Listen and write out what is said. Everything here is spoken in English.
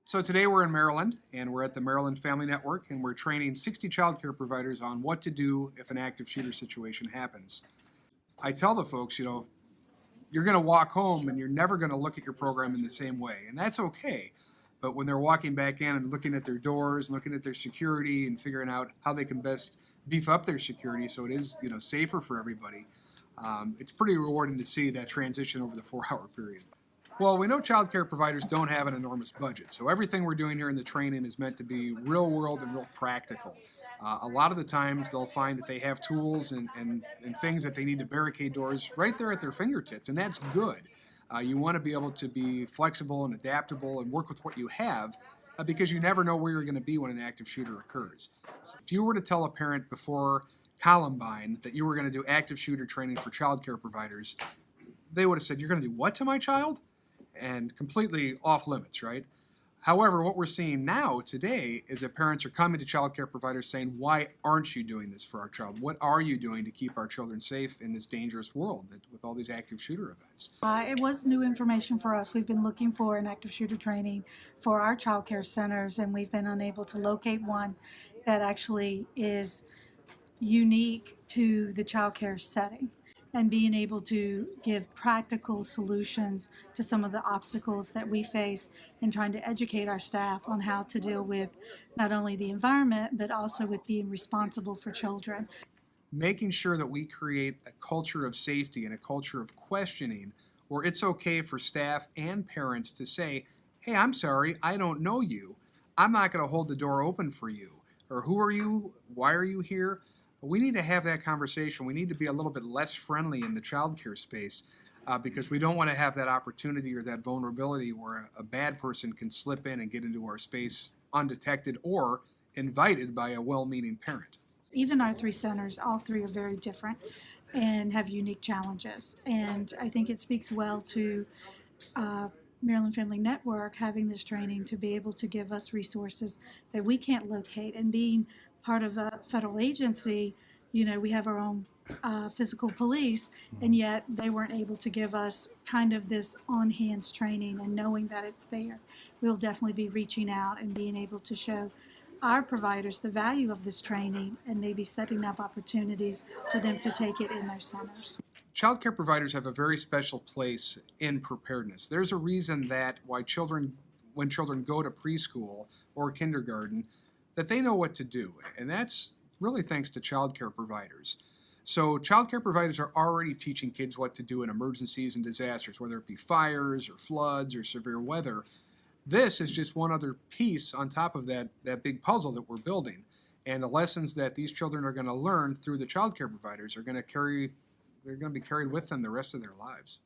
So today we're in Maryland, and we're at the Maryland Family Network, and we're training 60 child care providers on what to do if an active shooter situation happens. I tell the folks, you're going to walk home and you're never going to look at your program in the same way, and that's okay. But when they're walking back in and looking at their doors, looking at their security, and figuring out how they can best beef up their security so it is, safer for everybody, it's pretty rewarding to see that transition over the 4-hour period. Well, we know child care providers don't have an enormous budget, so everything we're doing here in the training is meant to be real world and real practical. A lot of the times they'll find that they have tools and things that they need to barricade doors right there at their fingertips, and that's good. You want to be able to be flexible and adaptable and work with what you have because you never know where you're going to be when an active shooter occurs. So if you were to tell a parent before Columbine that you were going to do active shooter training for child care providers, they would have said, "You're going to do what to my child?" And completely off limits, right? However, what we're seeing now today is that parents are coming to child care providers saying, "Why aren't you doing this for our child? What are you doing to keep our children safe in this dangerous world with all these active shooter events?" It was new information for us. We've been looking for an active shooter training for our child care centers, and we've been unable to locate one that actually is unique to the child care setting and being able to give practical solutions to some of the obstacles that we face in trying to educate our staff on how to deal with not only the environment but also with being responsible for children. Making sure that we create a culture of safety and a culture of questioning where it's okay for staff and parents to say, "Hey, I'm sorry, I don't know you. I'm not going to hold the door open for you." Or, "Who are you? Why are you here?" We need to have that conversation. We need to be a little bit less friendly in the childcare space because we don't want to have that opportunity or that vulnerability where a bad person can slip in and get into our space undetected or invited by a well-meaning parent. Even our three centers, all three are very different and have unique challenges. And I think it speaks well to Maryland Family Network having this training to be able to give us resources that we can't locate. And being part of a federal agency, we have our own physical police, and yet they weren't able to give us kind of this on-hands training and knowing that it's there. We'll definitely be reaching out and being able to show our providers the value of this training and maybe setting up opportunities for them to take it in their centers. Child care providers have a very special place in preparedness. There's a reason that when children go to preschool or kindergarten, that they know what to do, and that's really thanks to child care providers. So child care providers are already teaching kids what to do in emergencies and disasters, whether it be fires or floods or severe weather. This is just one other piece on top of that big puzzle that we're building. And the lessons that these children are going to learn through the child care providers are going to be carried with them the rest of their lives.